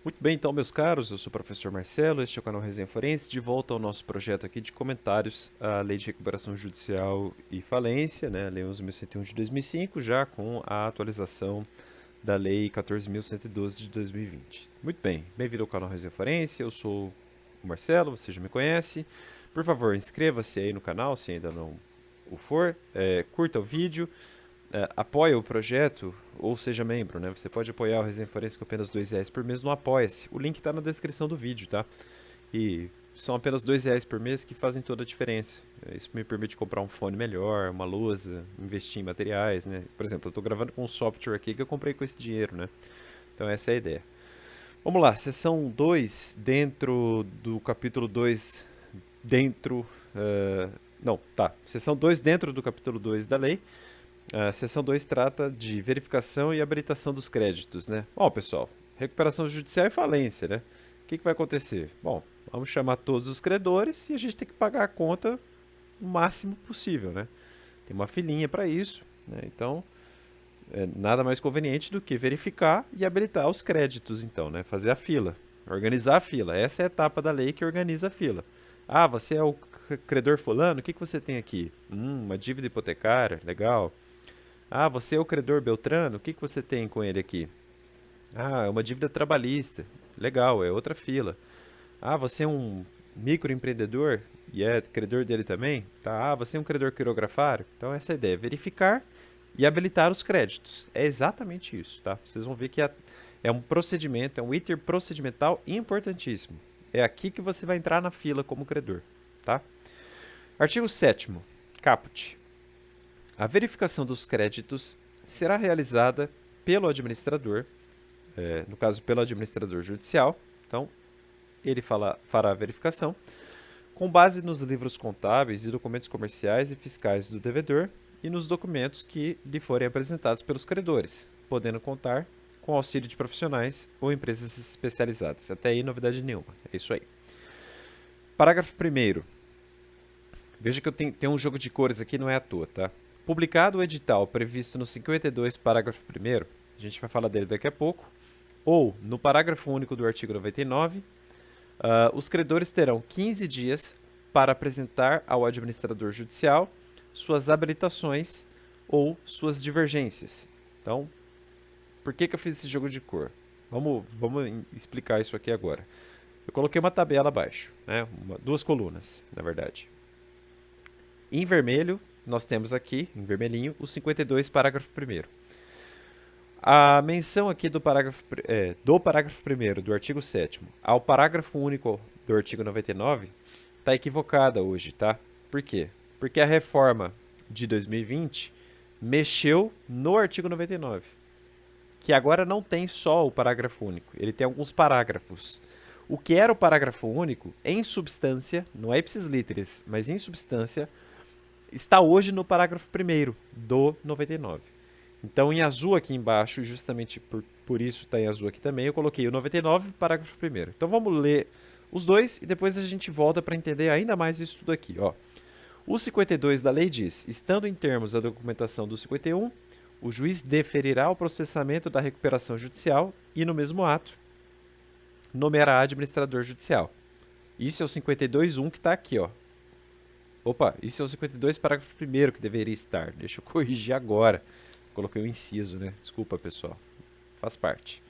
Muito bem, então, meus caros, eu sou o professor Marcelo, este é o canal Resenha Forense, de volta ao nosso projeto aqui de comentários à Lei de Recuperação Judicial e Falência, né, a Lei 11.101 de 2005, já com a atualização da Lei 14.112 de 2020. Muito bem, bem-vindo ao canal Resenha Forense, eu sou o Marcelo, você já me conhece. Por favor, inscreva-se aí no canal, se ainda não o for, curta o vídeo, apoie o projeto ou seja membro, né? Você pode apoiar o Resenha Forense com apenas R$ 2 por mês no Apoia-se. O link está na descrição do vídeo, tá? E são apenas R$ 2 por mês que fazem toda a diferença. Isso me permite comprar um fone melhor, uma lousa, investir em materiais, né? Por exemplo, eu estou gravando com um software aqui que eu comprei com esse dinheiro, né? Então essa é a ideia. Vamos lá, seção 2, dentro do capítulo 2, dentro... não, tá. Seção 2, dentro do capítulo 2 da lei. A seção 2 trata de verificação e habilitação dos créditos, né? Bom, pessoal, recuperação judicial e falência, né? O que vai acontecer? Bom, vamos chamar todos os credores e a gente tem que pagar a conta o máximo possível, né? Tem uma filinha para isso, né? Então, nada mais conveniente do que verificar e habilitar os créditos, então, né? Fazer a fila, organizar a fila. Essa é a etapa da lei que organiza a fila. Ah, você é o credor fulano, o que você tem aqui? Uma dívida hipotecária, legal. Ah, você é o credor Beltrano, o que você tem com ele aqui? Ah, é uma dívida trabalhista. Legal, é outra fila. Ah, você é um microempreendedor e é credor dele também? Tá. Ah, você é um credor quirografário? Então essa é a ideia, verificar e habilitar os créditos. É exatamente isso, tá? Vocês vão ver que é um procedimento, é um item procedimental importantíssimo. É aqui que você vai entrar na fila como credor, tá? Artigo 7º, caput. A verificação dos créditos será realizada pelo administrador, no caso, pelo administrador judicial. Então, ele fará a verificação com base nos livros contábeis e documentos comerciais e fiscais do devedor e nos documentos que lhe forem apresentados pelos credores, podendo contar com auxílio de profissionais ou empresas especializadas. Até aí, novidade nenhuma. É isso aí. Parágrafo 1º. Veja que eu tenho um jogo de cores aqui, não é à toa, tá? Publicado o edital previsto no 52, parágrafo 1º, a gente vai falar dele daqui a pouco, ou no parágrafo único do artigo 99, os credores terão 15 dias para apresentar ao administrador judicial suas habilitações ou suas divergências. Então, por que eu fiz esse jogo de cor? Vamos explicar isso aqui agora. Eu coloquei uma tabela abaixo, né? Duas colunas, na verdade. Em vermelho, nós temos aqui, em vermelhinho, o 52, parágrafo 1º. A menção aqui do parágrafo 1º do artigo 7º ao parágrafo único do artigo 99 está equivocada hoje, tá? Por quê? Porque a reforma de 2020 mexeu no artigo 99, que agora não tem só o parágrafo único, ele tem alguns parágrafos. O que era o parágrafo único, em substância, não é ipsis literis, mas em substância, está hoje no parágrafo 1º do 99. Então, em azul aqui embaixo, justamente por isso está em azul aqui também, eu coloquei o 99, parágrafo 1º. Então, vamos ler os dois e depois a gente volta para entender ainda mais isso tudo aqui. Ó. O 52 da lei diz, estando em termos a documentação do 51, o juiz deferirá o processamento da recuperação judicial e, no mesmo ato, nomeará administrador judicial. Isso é o 52.1 que está aqui, ó. Opa, isso é o 52, parágrafo 1º que deveria estar. Deixa eu corrigir agora. Coloquei o inciso, né? Desculpa, pessoal. Faz parte.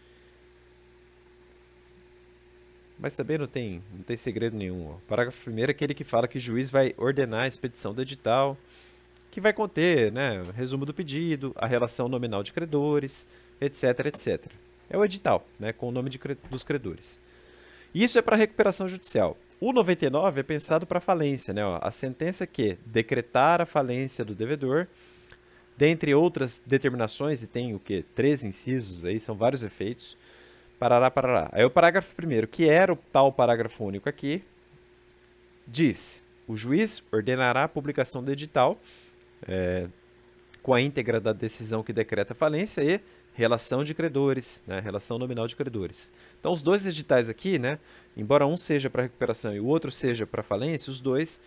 Mas também não tem segredo nenhum. Ó. O parágrafo 1º é aquele que fala que o juiz vai ordenar a expedição do edital, que vai conter, né, resumo do pedido, a relação nominal de credores, etc, etc. É o edital, né, com o nome dos credores. Isso é para recuperação judicial. O 99 é pensado para falência, né? Ó, a sentença que decretar a falência do devedor, dentre outras determinações, e tem o quê? 13 incisos aí, são vários efeitos. Parará, parará. Aí o parágrafo 1º, que era o tal parágrafo único aqui, diz: o juiz ordenará a publicação do edital com a íntegra da decisão que decreta a falência e relação de credores, né? Relação nominal de credores. Então, os dois editais aqui, né? Embora um seja para recuperação e o outro seja para falência, os dois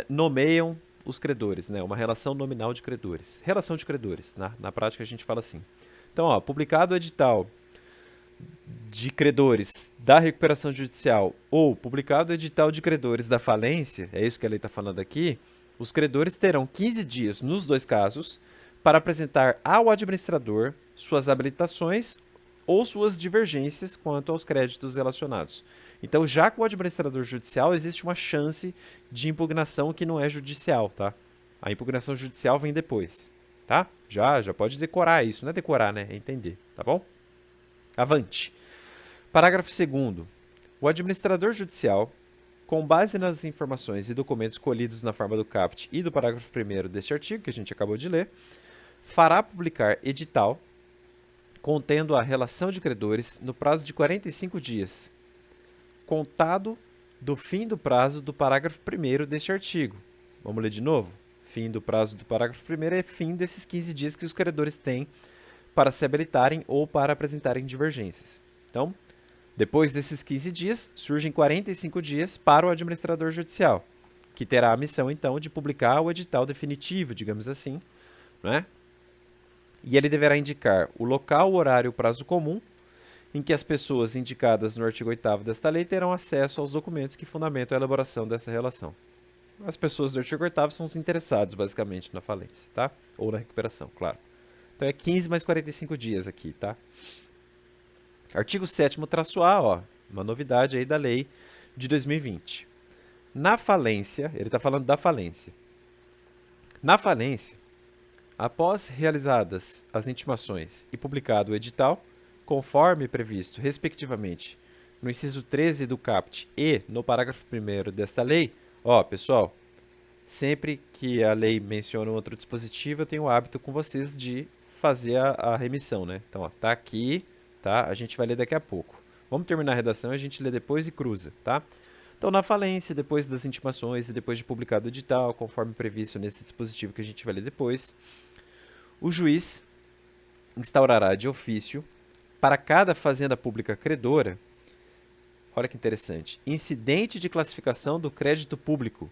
nomeiam os credores, né? Uma relação nominal de credores. Relação de credores, na prática a gente fala assim. Então, ó, publicado o edital de credores da recuperação judicial ou publicado o edital de credores da falência, é isso que a lei está falando aqui, os credores terão 15 dias, nos dois casos, para apresentar ao administrador suas habilitações ou suas divergências quanto aos créditos relacionados. Então, já com o administrador judicial, existe uma chance de impugnação que não é judicial, tá? A impugnação judicial vem depois, tá? Já pode decorar isso, não é decorar, né? É entender, tá bom? Avante. Parágrafo 2º. O administrador judicial, com base nas informações e documentos colhidos na forma do caput e do parágrafo 1º deste artigo, que a gente acabou de ler, fará publicar edital contendo a relação de credores no prazo de 45 dias, contado do fim do prazo do parágrafo 1º deste artigo. Vamos ler de novo? Fim do prazo do parágrafo 1º é fim desses 15 dias que os credores têm para se habilitarem ou para apresentarem divergências. Então, depois desses 15 dias, surgem 45 dias para o administrador judicial, que terá a missão, então, de publicar o edital definitivo, digamos assim, né? E ele deverá indicar o local, o horário e o prazo comum em que as pessoas indicadas no artigo 8º desta lei terão acesso aos documentos que fundamentam a elaboração dessa relação. As pessoas do artigo 8º são os interessados, basicamente, na falência, tá? Ou na recuperação, claro. Então é 15 mais 45 dias aqui, tá? Artigo 7º-A, ó, uma novidade aí da lei de 2020. Na falência, ele está falando da falência. Na falência, após realizadas as intimações e publicado o edital, conforme previsto, respectivamente, no inciso 13 do caput e no parágrafo 1º desta lei, ó, pessoal, sempre que a lei menciona um outro dispositivo, eu tenho o hábito com vocês de fazer a remissão, né? Então, ó, tá aqui, tá? A gente vai ler daqui a pouco. Vamos terminar a redação, a gente lê depois e cruza, tá? Então, na falência, depois das intimações e depois de publicado o edital, conforme previsto nesse dispositivo que a gente vai ler depois, o juiz instaurará de ofício, para cada fazenda pública credora, olha que interessante, incidente de classificação do crédito público.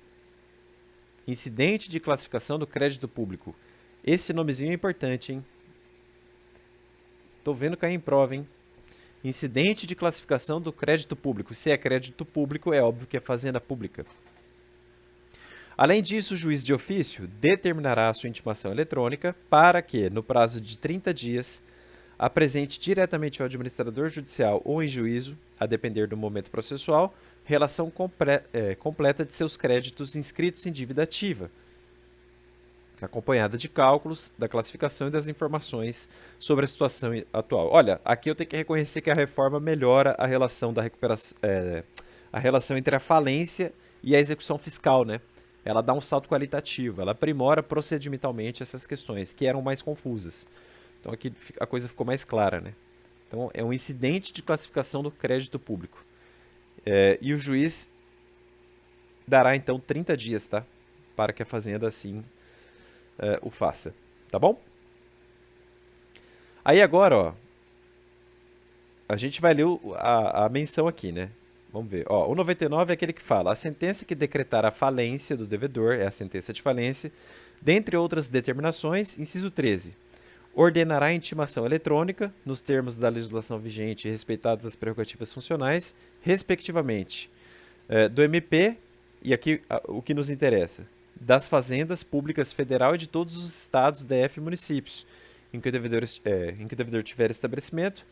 Incidente de classificação do crédito público. Esse nomezinho é importante, hein? Tô vendo cair em prova, hein? Incidente de classificação do crédito público. Se é crédito público, é óbvio que é fazenda pública. Além disso, o juiz de ofício determinará a sua intimação eletrônica para que, no prazo de 30 dias, apresente diretamente ao administrador judicial ou em juízo, a depender do momento processual, relação completa de seus créditos inscritos em dívida ativa, acompanhada de cálculos, da classificação e das informações sobre a situação atual. Olha, aqui eu tenho que reconhecer que a reforma melhora a relação da recuperação, a relação entre a falência e a execução fiscal, né? Ela dá um salto qualitativo, ela aprimora procedimentalmente essas questões que eram mais confusas. Então aqui a coisa ficou mais clara, né? Então é um incidente de classificação do crédito público. E o juiz dará então 30 dias, tá? Para que a fazenda assim o faça, tá bom? Aí agora, ó, a gente vai ler a menção aqui, né? Vamos ver. Ó, o 99 é aquele que fala: a sentença que decretar a falência do devedor é a sentença de falência, dentre outras determinações, inciso 13. Ordenará a intimação eletrônica, nos termos da legislação vigente e respeitadas as prerrogativas funcionais, respectivamente, do MP, e aqui o que nos interessa, das fazendas públicas federal e de todos os estados, DF e municípios, em que o devedor tiver estabelecimento,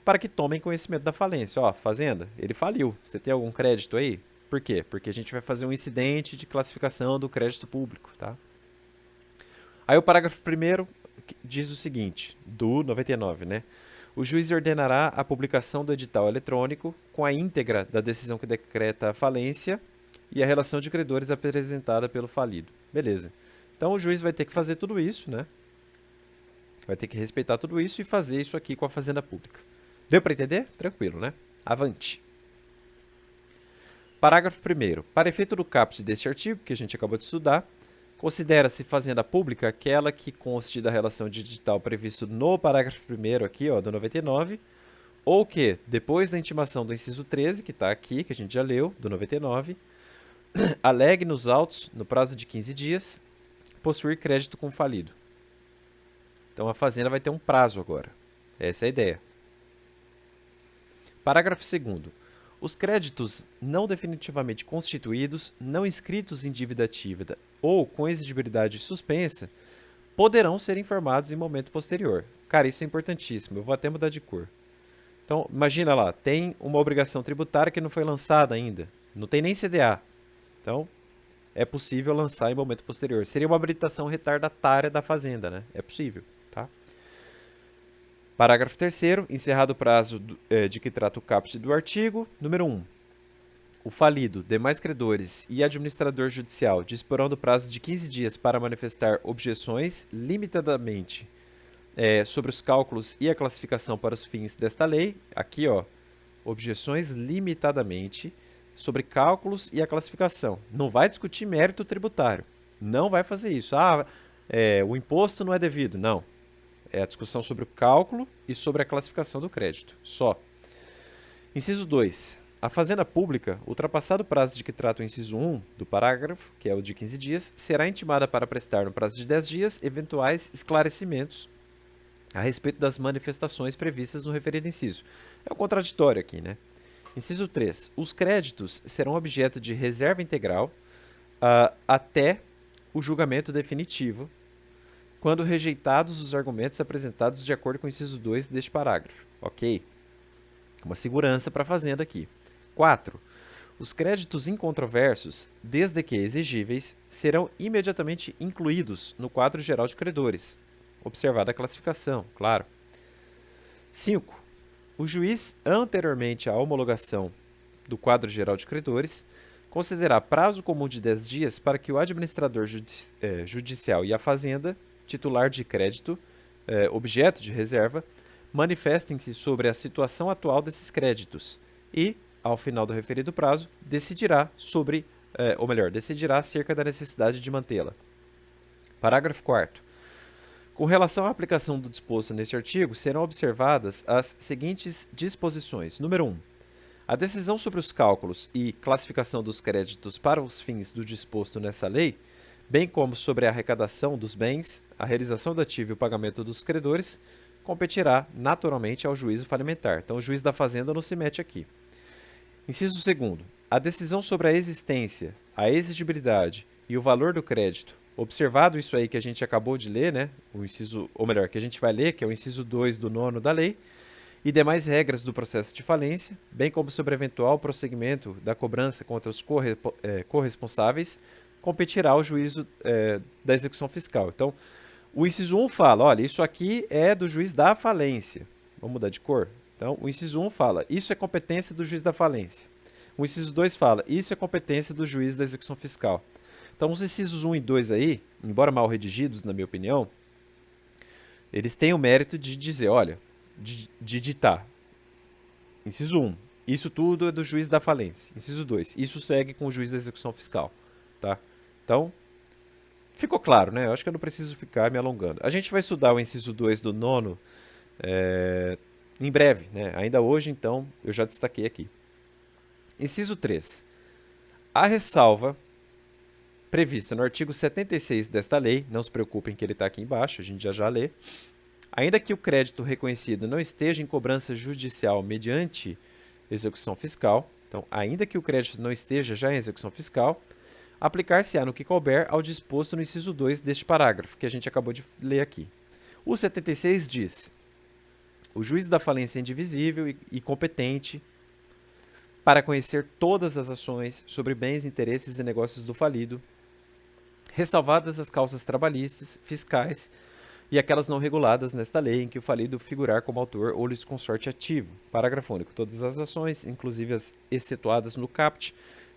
para que tomem conhecimento da falência. Ó, fazenda, ele faliu. Você tem algum crédito aí? Por quê? Porque a gente vai fazer um incidente de classificação do crédito público, tá? Aí o parágrafo 1º diz o seguinte, do 99, né? O juiz ordenará a publicação do edital eletrônico com a íntegra da decisão que decreta a falência e a relação de credores apresentada pelo falido. Beleza. Então o juiz vai ter que fazer tudo isso, né? Vai ter que respeitar tudo isso e fazer isso aqui com a fazenda pública. Deu para entender? Tranquilo, né? Avante. Parágrafo 1º. Para efeito do caput deste artigo, que a gente acabou de estudar, considera-se fazenda pública aquela que conste da relação de edital previsto no parágrafo 1º aqui, ó, do 99, ou que, depois da intimação do inciso 13, que está aqui, que a gente já leu, do 99, alegue nos autos, no prazo de 15 dias, possuir crédito com falido. Então a fazenda vai ter um prazo agora. Essa é a ideia. Parágrafo 2º. Os créditos não definitivamente constituídos, não inscritos em dívida ativa ou com exigibilidade suspensa poderão ser informados em momento posterior. Cara, isso é importantíssimo. Eu vou até mudar de cor. Então, imagina lá, tem uma obrigação tributária que não foi lançada ainda. Não tem nem CDA. Então, é possível lançar em momento posterior. Seria uma habilitação retardatária da Fazenda, né? É possível, tá? Parágrafo 3º, encerrado o prazo de que trata o caput do artigo. Número 1. O falido, demais credores e administrador judicial disporão do prazo de 15 dias para manifestar objeções limitadamente sobre os cálculos e a classificação para os fins desta lei. Aqui, ó, objeções limitadamente sobre cálculos e a classificação. Não vai discutir mérito tributário. Não vai fazer isso. O imposto não é devido. Não. É a discussão sobre o cálculo e sobre a classificação do crédito. Só. Inciso 2. A Fazenda Pública, ultrapassado o prazo de que trata o inciso 1 do parágrafo, que é o de 15 dias, será intimada para prestar, no prazo de 10 dias, eventuais esclarecimentos a respeito das manifestações previstas no referido inciso. É o contraditório aqui, né? Inciso 3. Os créditos serão objeto de reserva integral até o julgamento definitivo, quando rejeitados os argumentos apresentados de acordo com o inciso 2 deste parágrafo. Ok? Uma segurança para a Fazenda aqui. 4. Os créditos incontroversos, desde que exigíveis, serão imediatamente incluídos no quadro geral de credores, observada a classificação, claro. 5. O juiz, anteriormente à homologação do quadro geral de credores, concederá prazo comum de 10 dias para que o administrador judicial e a Fazenda, titular de crédito, objeto de reserva, manifestem-se sobre a situação atual desses créditos e, ao final do referido prazo, decidirá acerca da necessidade de mantê-la. Parágrafo 4º. Com relação à aplicação do disposto neste artigo, serão observadas as seguintes disposições. Número 1. A decisão sobre os cálculos e classificação dos créditos para os fins do disposto nessa lei, bem como sobre a arrecadação dos bens, a realização do ativo e o pagamento dos credores, competirá naturalmente ao juízo falimentar. Então, o juiz da Fazenda não se mete aqui. Inciso 2º. A decisão sobre a existência, a exigibilidade e o valor do crédito, observado isso aí que a gente acabou de ler, né? Que a gente vai ler, que é o inciso 2 do 9º da lei, e demais regras do processo de falência, bem como sobre eventual prosseguimento da cobrança contra os corresponsáveis, competirá ao juízo da execução fiscal. Então, o inciso 1 fala, olha, isso aqui é do juiz da falência. Vamos mudar de cor? Então, o inciso 1 fala, isso é competência do juiz da falência. O inciso 2 fala, isso é competência do juiz da execução fiscal. Então, os incisos 1 e 2 aí, embora mal redigidos, na minha opinião, eles têm o mérito de dizer, olha, de ditar. Inciso 1, isso tudo é do juiz da falência. Inciso 2, isso segue com o juiz da execução fiscal. Tá? Então, ficou claro, né? Eu acho que eu não preciso ficar me alongando. A gente vai estudar o inciso 2 do 9º em breve, né? Ainda hoje, então, eu já destaquei aqui. Inciso 3. A ressalva prevista no artigo 76 desta lei, não se preocupem que ele está aqui embaixo, a gente já lê. Ainda que o crédito reconhecido não esteja em cobrança judicial mediante execução fiscal, então, ainda que o crédito não esteja já em execução fiscal, aplicar-se-á no que couber ao disposto no inciso 2 deste parágrafo, que a gente acabou de ler aqui. O 76 diz: o juiz da falência é indivisível e competente para conhecer todas as ações sobre bens, interesses e negócios do falido, ressalvadas as causas trabalhistas, fiscais e aquelas não reguladas nesta lei em que o falido figurar como autor ou litisconsorte ativo. Parágrafo único. Todas as ações, inclusive as excetuadas no caput,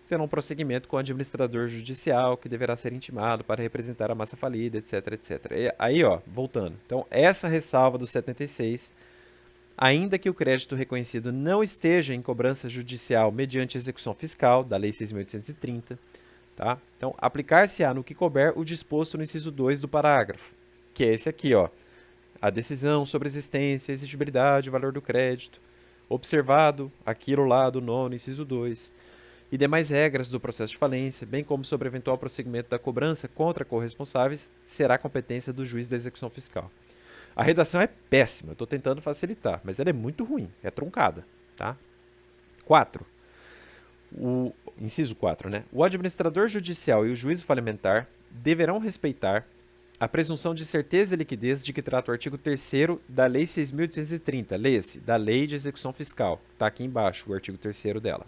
terão prosseguimento com o administrador judicial, que deverá ser intimado para representar a massa falida, etc, etc. E aí, ó, voltando. Então, essa ressalva do 76, ainda que o crédito reconhecido não esteja em cobrança judicial mediante execução fiscal, da Lei 6.830, tá? Então, aplicar-se-á no que couber o disposto no inciso 2 do parágrafo, que é esse aqui, ó. A decisão sobre existência, exigibilidade e valor do crédito, observado aquilo lá do 9º, inciso 2, e demais regras do processo de falência, bem como sobre eventual prosseguimento da cobrança contra corresponsáveis, será competência do juiz da execução fiscal. A redação é péssima, eu estou tentando facilitar, mas ela é muito ruim, é truncada, tá? 4. Inciso 4, né? O administrador judicial e o juízo falimentar deverão respeitar a presunção de certeza e liquidez de que trata o artigo 3º da Lei 6.830, leia-se, da Lei de Execução Fiscal. Está aqui embaixo o artigo 3º dela.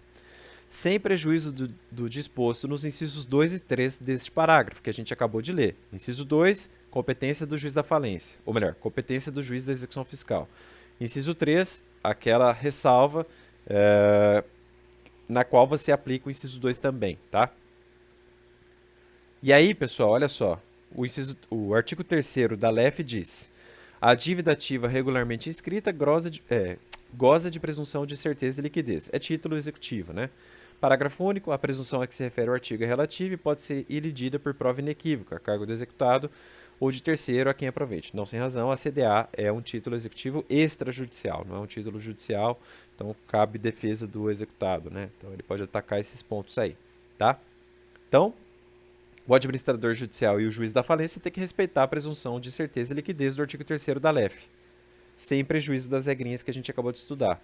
Sem prejuízo do disposto nos incisos 2 e 3 deste parágrafo, que a gente acabou de ler. Inciso 2, competência do juiz da falência. Ou melhor, competência do juiz da execução fiscal. Inciso 3, aquela ressalva na qual você aplica o inciso 2 também, tá? E aí, pessoal, olha só. O artigo 3º da LEF diz: a dívida ativa regularmente inscrita goza de presunção de certeza e liquidez. É título executivo, né? Parágrafo único. A presunção a que se refere o artigo é relativa e pode ser ilidida por prova inequívoca, a cargo do executado ou de terceiro a quem aproveite. Não sem razão, a CDA é um título executivo extrajudicial, não é um título judicial, então cabe defesa do executado, né? Então ele pode atacar esses pontos aí, tá? Então, o administrador judicial e o juiz da falência têm que respeitar a presunção de certeza e liquidez do artigo 3º da LEF, sem prejuízo das regrinhas que a gente acabou de estudar.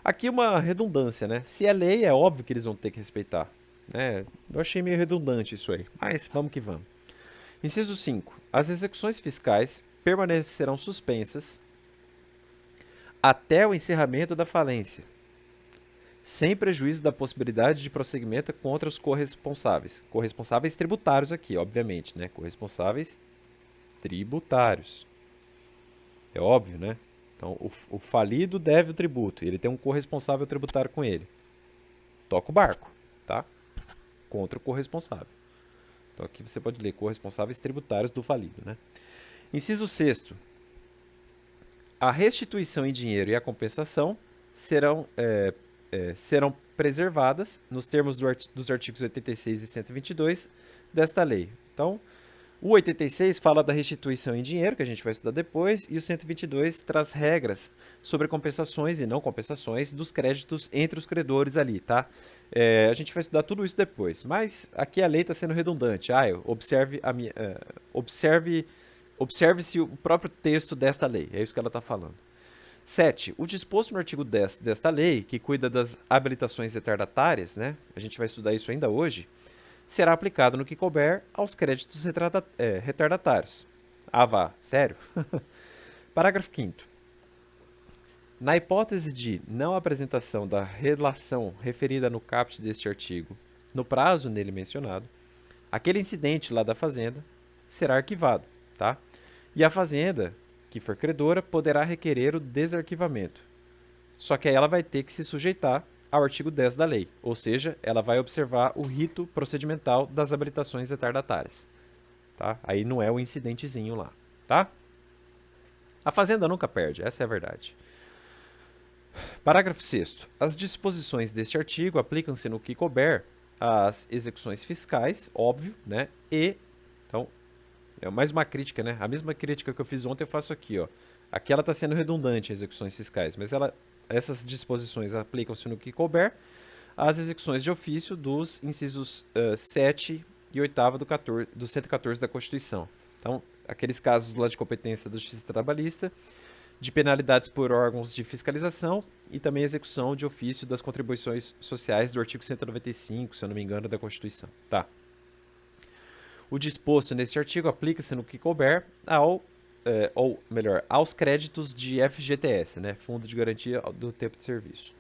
Aqui uma redundância, né? Se é lei, é óbvio que eles vão ter que respeitar, né? Eu achei meio redundante isso aí, mas vamos que vamos. Inciso 5. As execuções fiscais permanecerão suspensas até o encerramento da falência, sem prejuízo da possibilidade de prosseguimento contra os corresponsáveis. Corresponsáveis tributários aqui, obviamente, né? Corresponsáveis tributários. É óbvio, né? Então, o falido deve o tributo, e ele tem um corresponsável tributário com ele. Toca o barco, tá? Contra o corresponsável. Então, aqui você pode ler corresponsáveis tributários do falido, né? Inciso 6º. A restituição em dinheiro e a compensação serão preservadas nos termos dos artigos 86 e 122 desta lei. Então, o 86 fala da restituição em dinheiro, que a gente vai estudar depois, e o 122 traz regras sobre compensações e não compensações dos créditos entre os credores ali, tá? A gente vai estudar tudo isso depois, mas aqui a lei está sendo redundante. Observe-se o próprio texto desta lei, é isso que ela está falando. 7. O disposto no artigo 10 desta lei, que cuida das habilitações retardatárias, né? A gente vai estudar isso ainda hoje, será aplicado no que couber aos créditos retardatários. Ah, vá, sério? Parágrafo 5º. Na hipótese de não apresentação da relação referida no caput deste artigo, no prazo nele mencionado, aquele incidente lá da fazenda será arquivado, tá? E a fazenda, que for credora, poderá requerer o desarquivamento. Só que aí ela vai ter que se sujeitar ao artigo 10 da lei, ou seja, ela vai observar o rito procedimental das habilitações retardatárias. Tá? Aí não é o incidentezinho lá, tá? A fazenda nunca perde, essa é a verdade. Parágrafo 6º. As disposições deste artigo aplicam-se no que couber às execuções fiscais, óbvio, né? E, então, é mais uma crítica, né? A mesma crítica que eu fiz ontem eu faço aqui, ó. Aqui ela está sendo redundante, execuções fiscais, mas essas disposições aplicam-se no que couber às execuções de ofício dos incisos 7 e 8º do 114 da Constituição. Então, aqueles casos lá de competência da Justiça Trabalhista, de penalidades por órgãos de fiscalização e também execução de ofício das contribuições sociais do artigo 195, se eu não me engano, da Constituição. Tá. O disposto neste artigo aplica-se no que couber aos créditos de FGTS, né, Fundo de Garantia do Tempo de Serviço.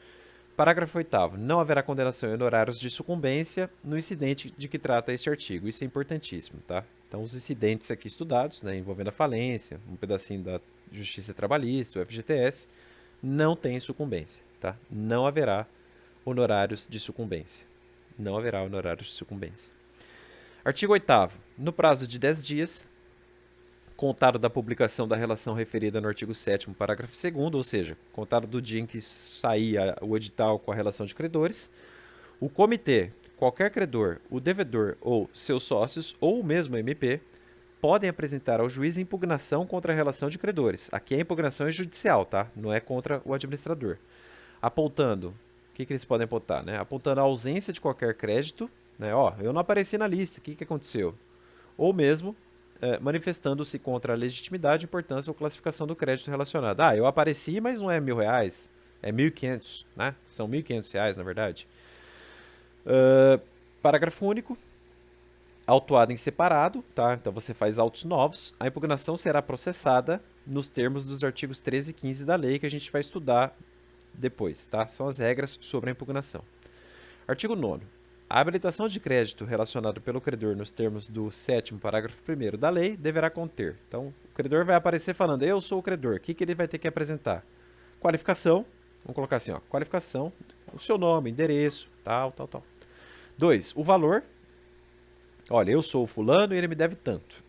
Parágrafo 8º. Não haverá condenação em honorários de sucumbência no incidente de que trata este artigo. Isso é importantíssimo, tá? Então, os incidentes aqui estudados, né, envolvendo a falência, um pedacinho da Justiça Trabalhista, o FGTS, não tem sucumbência, tá? Não haverá honorários de sucumbência. Não haverá honorários de sucumbência. Artigo 8º. No prazo de 10 dias, contado da publicação da relação referida no artigo 7º, parágrafo 2º, ou seja, contado do dia em que sair o edital com a relação de credores, o comitê, qualquer credor, o devedor ou seus sócios, ou mesmo o MP, podem apresentar ao juiz impugnação contra a relação de credores. Aqui a impugnação é judicial, tá? Não é contra o administrador. Apontando, o que eles podem apontar, né? Apontando a ausência de qualquer crédito, né? Ó, eu não apareci na lista, o que aconteceu? Ou mesmo manifestando-se contra a legitimidade, importância ou classificação do crédito relacionado. Ah, eu apareci, mas não é R$1.000. É 1.500, né? São R$ 1.500, na verdade. Parágrafo único. Autuado em separado, tá? Então você faz autos novos. A impugnação será processada nos termos dos artigos 13 e 15 da lei que a gente vai estudar depois, tá? São as regras sobre a impugnação. Artigo 9º. A habilitação de crédito relacionado pelo credor nos termos do 7º parágrafo 1º da lei deverá conter. Então, o credor vai aparecer falando, eu sou o credor. O que ele vai ter que apresentar? Qualificação, vamos colocar assim, ó, qualificação, o seu nome, endereço, tal. 2, o valor. Olha, eu sou o fulano e ele me deve tanto.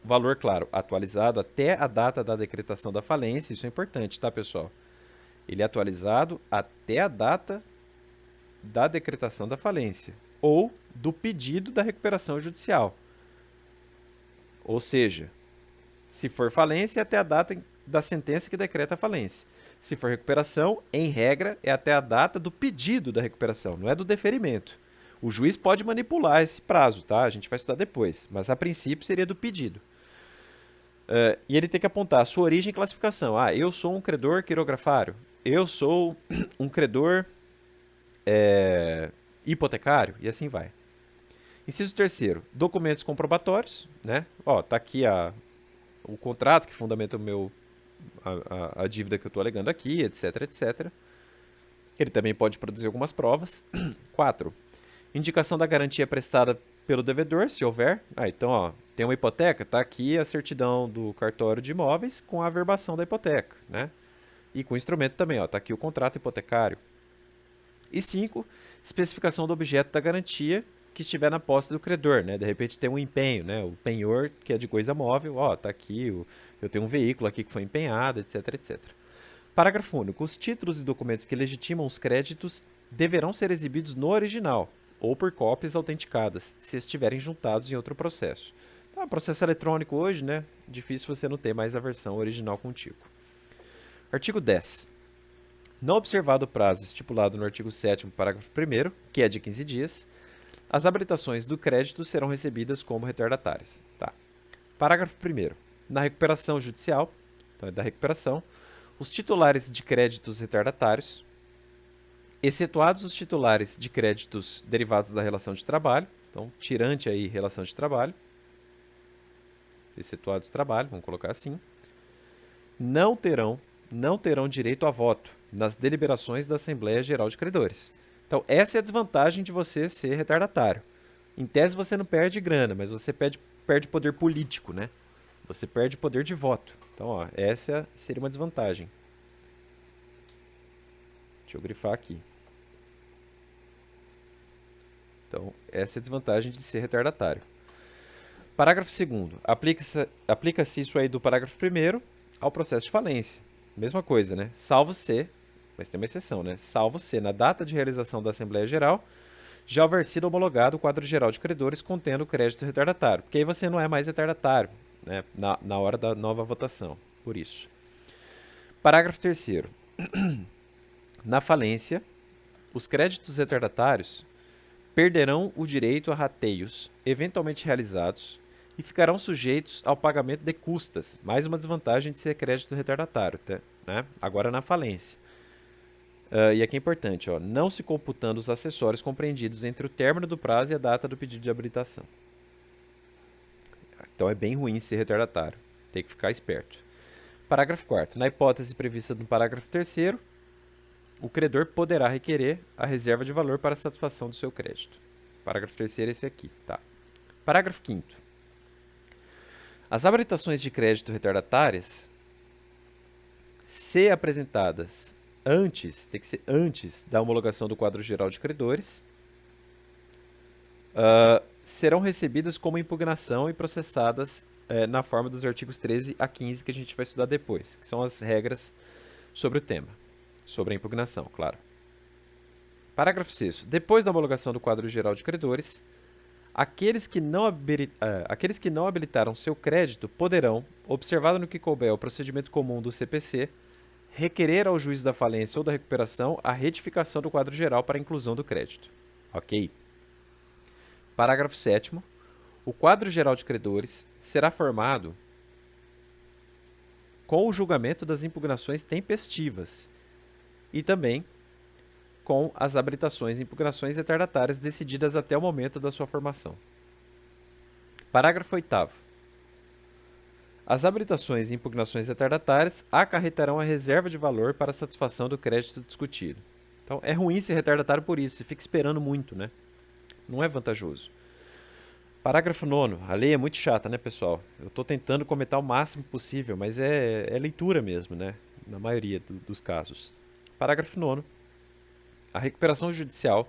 Valor, claro, atualizado até a data da decretação da falência. Isso é importante, tá, pessoal? Ele é atualizado até a data da decretação da falência ou do pedido da recuperação judicial. Ou seja, se for falência, é até a data da sentença que decreta a falência. Se for recuperação, em regra, é até a data do pedido da recuperação, não é do deferimento. O juiz pode manipular esse prazo, tá? A gente vai estudar depois, mas a princípio seria do pedido. E ele tem que apontar a sua origem e classificação. Ah, eu sou um credor quirografário. Eu sou um credor hipotecário, e assim vai. Inciso 3º, documentos comprobatórios, né? Ó, tá aqui o contrato que fundamenta a dívida que eu estou alegando aqui, etc, etc. Ele também pode produzir algumas provas. 4, indicação da garantia prestada pelo devedor, se houver. Então, ó, tem uma hipoteca, tá aqui a certidão do cartório de imóveis com a averbação da hipoteca, né? E com o instrumento também, ó, tá aqui o contrato hipotecário. E 5, especificação do objeto da garantia que estiver na posse do credor, né? De repente tem um empenho, né? O penhor, que é de coisa móvel, ó, tá aqui, eu tenho um veículo aqui que foi empenhado, etc, etc. Parágrafo único. Os títulos e documentos que legitimam os créditos deverão ser exibidos no original ou por cópias autenticadas, se estiverem juntados em outro processo. Tá, processo eletrônico hoje, né? Difícil você não ter mais a versão original contigo. Artigo 10. Não observado o prazo estipulado no artigo 7º, parágrafo 1º, que é de 15 dias, as habilitações do crédito serão recebidas como retardatárias. Tá. Parágrafo 1º. Na recuperação judicial, então é da recuperação, os titulares de créditos retardatários, excetuados os titulares de créditos derivados da relação de trabalho, então, tirante aí relação de trabalho, excetuados trabalho, vamos colocar assim, não terão direito a voto nas deliberações da Assembleia Geral de Credores. Então, essa é a desvantagem de você ser retardatário. Em tese, você não perde grana, mas você perde poder político, né? Você perde poder de voto. Então, ó, essa seria uma desvantagem. Deixa eu grifar aqui. Então, essa é a desvantagem de ser retardatário. Parágrafo 2º. Aplica-se isso aí do parágrafo 1º ao processo de falência. Mesma coisa, né? Salvo se, mas tem uma exceção, né? Salvo se, na data de realização da Assembleia Geral, já houver sido homologado o quadro geral de credores contendo o crédito retardatário. Porque aí você não é mais retardatário, né? Na hora da nova votação. Por isso. Parágrafo 3º. Na falência, os créditos retardatários perderão o direito a rateios eventualmente realizados e ficarão sujeitos ao pagamento de custas, mais uma desvantagem de ser crédito retardatário, né? Agora na falência. E aqui é importante, ó, não se computando os acessórios compreendidos entre o término do prazo e a data do pedido de habilitação. Então é bem ruim ser retardatário, tem que ficar esperto. Parágrafo 4º. Na hipótese prevista no parágrafo 3º, o credor poderá requerer a reserva de valor para a satisfação do seu crédito. Parágrafo 3º é esse aqui, tá? Parágrafo 5º. As habilitações de crédito retardatárias, se apresentadas antes, tem que ser antes da homologação do quadro geral de credores, serão recebidas como impugnação e processadas na forma dos artigos 13 a 15 que a gente vai estudar depois, que são as regras sobre o tema. Sobre a impugnação, claro. Parágrafo 6º. Depois da homologação do quadro geral de credores, aqueles que não habilitaram seu crédito poderão, observado no que couber o procedimento comum do CPC, requerer ao juízo da falência ou da recuperação a retificação do quadro geral para a inclusão do crédito. Ok? Parágrafo 7º. O quadro geral de credores será formado com o julgamento das impugnações tempestivas, e também com as habilitações e impugnações retardatárias decididas até o momento da sua formação. Parágrafo 8º. As habilitações e impugnações retardatárias acarretarão a reserva de valor para a satisfação do crédito discutido. Então, é ruim ser retardatário por isso, você fica esperando muito, né? Não é vantajoso. Parágrafo 9º. A lei é muito chata, né, pessoal? Eu estou tentando comentar o máximo possível, mas é leitura mesmo, né? Na maioria dos casos. Parágrafo 9º. A recuperação judicial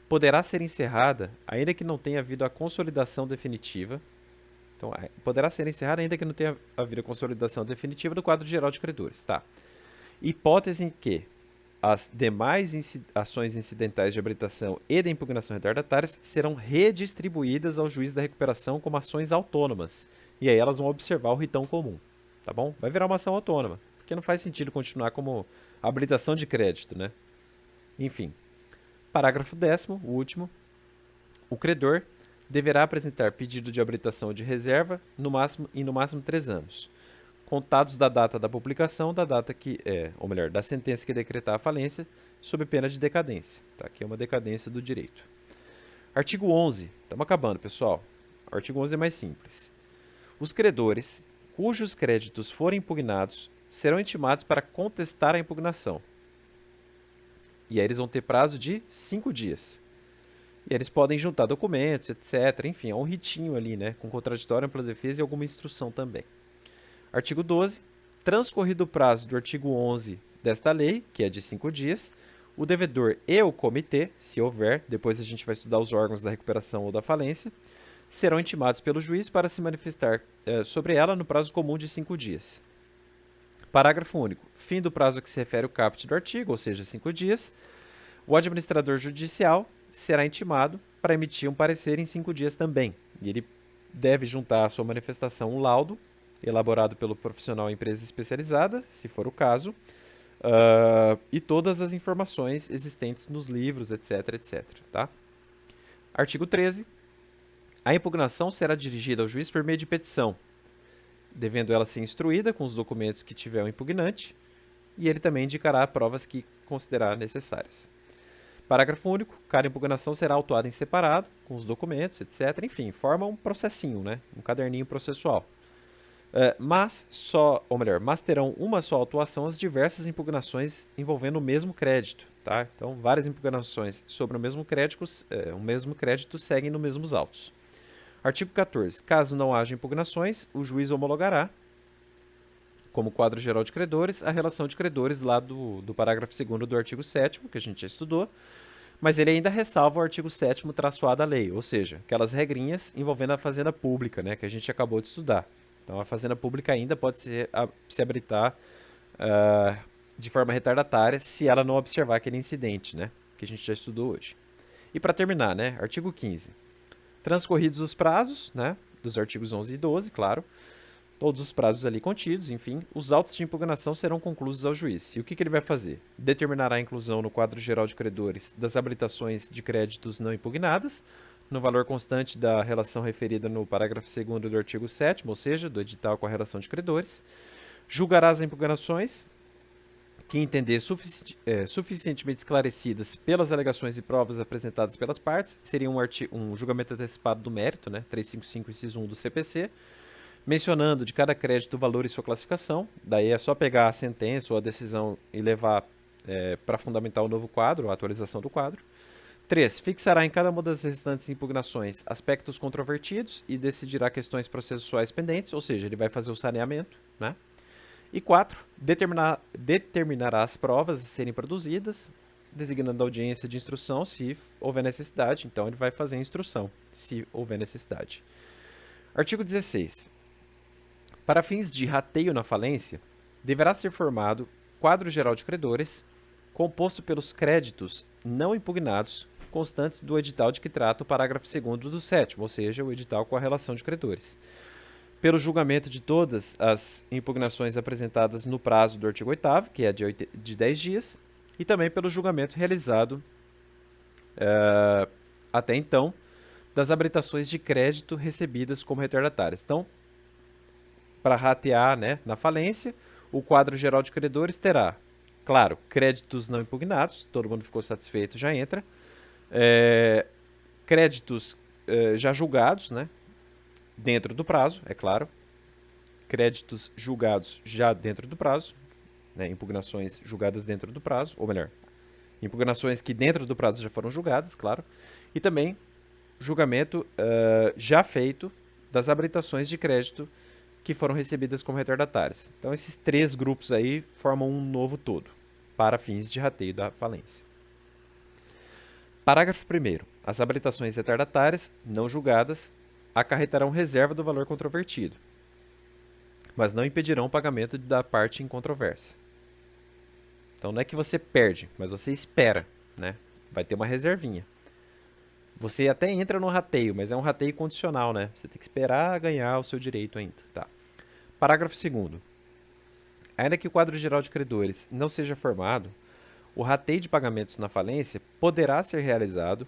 poderá ser encerrada ainda que não tenha havido a consolidação definitiva. Então, poderá ser encerrada ainda que não tenha havido a consolidação definitiva do quadro geral de credores, tá? Hipótese em que as demais ações incidentais de habilitação e de impugnação retardatárias serão redistribuídas ao juiz da recuperação como ações autônomas. E aí elas vão observar o ritão comum, tá bom? Vai virar uma ação autônoma, porque não faz sentido continuar como habilitação de crédito, né? Enfim. Parágrafo 10º, o último. O credor deverá apresentar pedido de habilitação de reserva no máximo 3 anos, contados da data da publicação, da sentença que decretar a falência, sob pena de decadência. Tá? Aqui é uma decadência do direito. Artigo 11. Estamos acabando, pessoal. O artigo 11 é mais simples. Os credores, cujos créditos forem impugnados, serão intimados para contestar a impugnação. E aí eles vão ter prazo de 5 dias. E eles podem juntar documentos, etc. Enfim, é um ritinho ali, né? Com contraditório, ampla defesa e alguma instrução também. Artigo 12. Transcorrido o prazo do artigo 11 desta lei, que é de 5 dias, o devedor e o comitê, se houver, depois a gente vai estudar os órgãos da recuperação ou da falência, serão intimados pelo juiz para se manifestar sobre ela no prazo comum de 5 dias. Parágrafo único. Fim do prazo a que se refere o caput do artigo, ou seja, 5 dias, o administrador judicial será intimado para emitir um parecer em 5 dias também. E ele deve juntar à sua manifestação um laudo, elaborado pelo profissional em empresa especializada, se for o caso, e todas as informações existentes nos livros, etc, etc. Tá? Artigo 13. A impugnação será dirigida ao juiz por meio de petição, devendo ela ser instruída com os documentos que tiver o impugnante, e ele também indicará provas que considerar necessárias. Parágrafo único. Cada impugnação será autuada em separado, com os documentos, etc. Enfim, forma um processinho, né? Um caderninho processual. Mas terão uma só autuação as diversas impugnações envolvendo o mesmo crédito. Tá? Então, várias impugnações sobre o mesmo crédito seguem nos mesmos autos. Artigo 14. Caso não haja impugnações, o juiz homologará, como quadro geral de credores, a relação de credores lá do parágrafo 2º do artigo 7º, que a gente já estudou, mas ele ainda ressalva o artigo 7º traço A da lei, ou seja, aquelas regrinhas envolvendo a fazenda pública, né, que a gente acabou de estudar. Então, a fazenda pública ainda pode se habilitar de forma retardatária se ela não observar aquele incidente, né, que a gente já estudou hoje. E para terminar, né, artigo 15. Transcorridos os prazos, né, dos artigos 11 e 12, claro, todos os prazos ali contidos, enfim, os autos de impugnação serão concluídos ao juiz. E o que ele vai fazer? Determinará a inclusão no quadro geral de credores das habilitações de créditos não impugnadas, no valor constante da relação referida no parágrafo 2º do artigo 7º, ou seja, do edital com a relação de credores. Julgará as impugnações que entender suficientemente esclarecidas pelas alegações e provas apresentadas pelas partes. Seria um julgamento antecipado do mérito, né? 355, inciso 1 do CPC, mencionando de cada crédito o valor e sua classificação. Daí é só pegar a sentença ou a decisão e levar para fundamentar o novo quadro, a atualização do quadro. 3. Fixará em cada uma das restantes impugnações aspectos controvertidos e decidirá questões processuais pendentes, ou seja, ele vai fazer o saneamento, né? E 4. Determinará as provas a serem produzidas, designando a audiência de instrução se houver necessidade. Então, ele vai fazer a instrução, se houver necessidade. Artigo 16. Para fins de rateio na falência, deverá ser formado quadro geral de credores, composto pelos créditos não impugnados, constantes do edital de que trata o parágrafo 2º do 7º, ou seja, o edital com a relação de credores. Pelo julgamento de todas as impugnações apresentadas no prazo do artigo 8º, que é de 10 dias, e também pelo julgamento realizado até então das habilitações de crédito recebidas como retardatárias. Então, para ratear, né, na falência, o quadro geral de credores terá Claro, créditos não impugnados, todo mundo ficou satisfeito, já entra. É, créditos já julgados, né? Dentro do prazo, é claro. Créditos julgados já dentro do prazo, né? Impugnações julgadas dentro do prazo, ou melhor, impugnações que dentro do prazo já foram julgadas, claro. E também julgamento já feito das habilitações de crédito que foram recebidas como retardatárias. Então, esses 3 grupos aí formam um novo todo, para fins de rateio da falência. Parágrafo 1º. As habilitações retardatárias, não julgadas, acarretarão reserva do valor controvertido, mas não impedirão o pagamento da parte em controvérsia. Então, não é que você perde, mas você espera, né? Vai ter uma reservinha. Você até entra no rateio, mas é um rateio condicional, né? Você tem que esperar ganhar o seu direito ainda, tá? Parágrafo 2º. Ainda que o quadro geral de credores não seja formado, o rateio de pagamentos na falência poderá ser realizado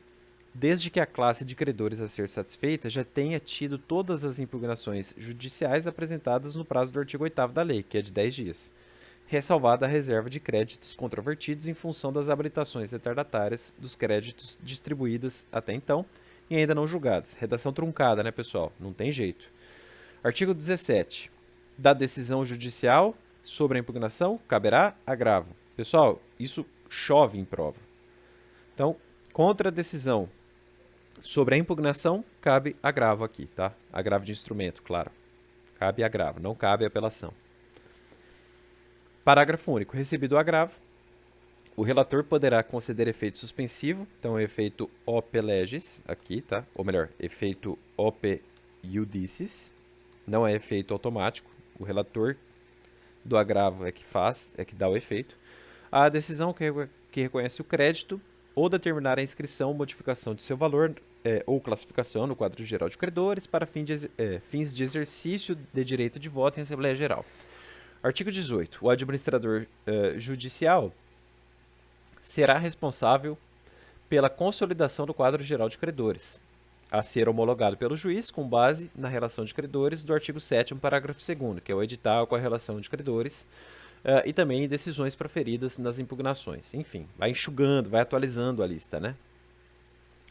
desde que a classe de credores a ser satisfeita já tenha tido todas as impugnações judiciais apresentadas no prazo do artigo 8º da lei, que é de 10 dias, ressalvada a reserva de créditos controvertidos em função das habilitações retardatárias dos créditos distribuídas até então e ainda não julgadas. Redação truncada, né, pessoal? Não tem jeito. Artigo 17. Da decisão judicial sobre a impugnação, caberá agravo. Pessoal, isso chove em prova. Então, contra a decisão sobre a impugnação, cabe agravo aqui, tá? Agravo de instrumento, claro. Cabe agravo, não cabe apelação. Parágrafo único. Recebido o agravo, o relator poderá conceder efeito suspensivo, então efeito ope legis, aqui, tá? Ou melhor, efeito ope iudicis, não é efeito automático. O relator do agravo é que dá o efeito. A decisão que reconhece o crédito ou determinar a inscrição ou modificação de seu valor ou classificação no quadro geral de credores para fins de exercício de direito de voto em Assembleia Geral. Artigo 18. O administrador judicial será responsável pela consolidação do quadro geral de credores, a ser homologado pelo juiz com base na relação de credores do artigo 7º, parágrafo 2º, que é o edital com a relação de credores, e também decisões proferidas nas impugnações. Enfim, vai enxugando, vai atualizando a lista, né?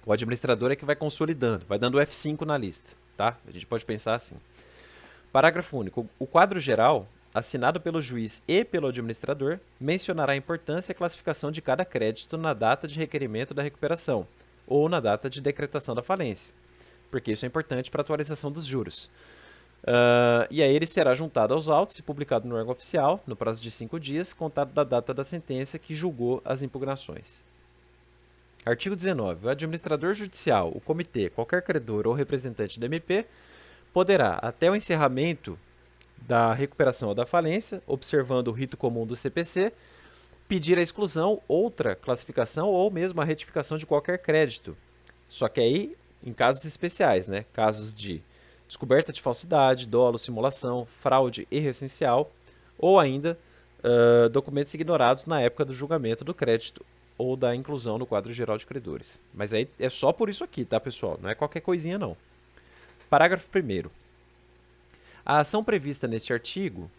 O administrador é que vai consolidando, vai dando F5 na lista, tá? A gente pode pensar assim. Parágrafo único. O quadro geral, assinado pelo juiz e pelo administrador, mencionará a importância e a classificação de cada crédito na data de requerimento da recuperação ou na data de decretação da falência, porque isso é importante para a atualização dos juros. E aí ele será juntado aos autos e publicado no órgão oficial, no prazo de 5 dias, contado da data da sentença que julgou as impugnações. Artigo 19. O administrador judicial, o comitê, qualquer credor ou representante da MP, poderá, até o encerramento da recuperação ou da falência, observando o rito comum do CPC, pedir a exclusão, outra classificação ou mesmo a retificação de qualquer crédito. Só que aí, em casos especiais, né? Casos de descoberta de falsidade, dolo, simulação, fraude, erro essencial, ou ainda documentos ignorados na época do julgamento do crédito ou da inclusão no quadro geral de credores. Mas aí é só por isso aqui, tá, pessoal? Não é qualquer coisinha, não. Parágrafo 1º. A ação prevista neste artigo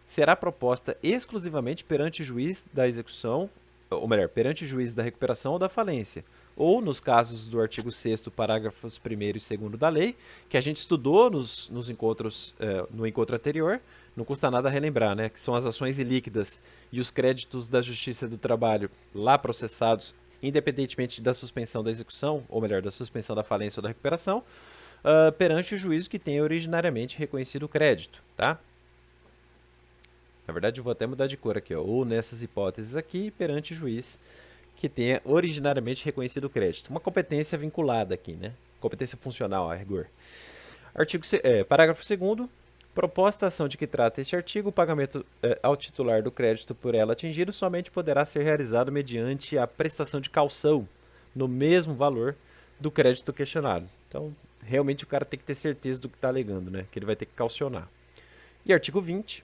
será proposta exclusivamente perante juiz da execução, ou melhor, perante juiz da recuperação ou da falência, ou nos casos do artigo 6º, parágrafos 1º e 2º da lei, que a gente estudou nos encontros, no encontro anterior, não custa nada relembrar, né, que são as ações ilíquidas e os créditos da Justiça do Trabalho lá processados, independentemente da suspensão da execução, ou melhor, da suspensão da falência ou da recuperação, perante o juízo que tenha originariamente reconhecido o crédito, tá? Na verdade, eu vou até mudar de cor aqui, ó. Ou nessas hipóteses aqui, perante o juiz que tenha originariamente reconhecido o crédito. Uma competência vinculada aqui, né? Competência funcional, a rigor. Parágrafo 2º. Proposta a ação de que trata este artigo, o pagamento ao titular do crédito por ela atingido somente poderá ser realizado mediante a prestação de caução no mesmo valor do crédito questionado. Então, realmente o cara tem que ter certeza do que está alegando, né? Que ele vai ter que caucionar. E artigo 20.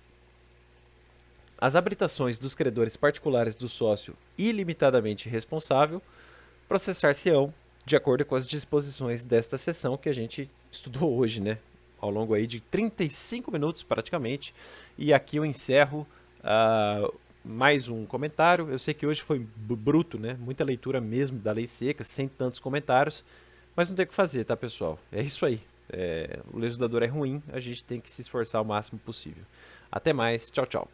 As habilitações dos credores particulares do sócio ilimitadamente responsável processar-se-ão de acordo com as disposições desta seção que a gente estudou hoje, né? Ao longo aí de 35 minutos praticamente. E aqui eu encerro mais um comentário. Eu sei que hoje foi bruto, né? Muita leitura mesmo da lei seca, sem tantos comentários, mas não tem o que fazer, tá, pessoal? É isso aí. O legislador é ruim, a gente tem que se esforçar o máximo possível. Até mais, tchau, tchau.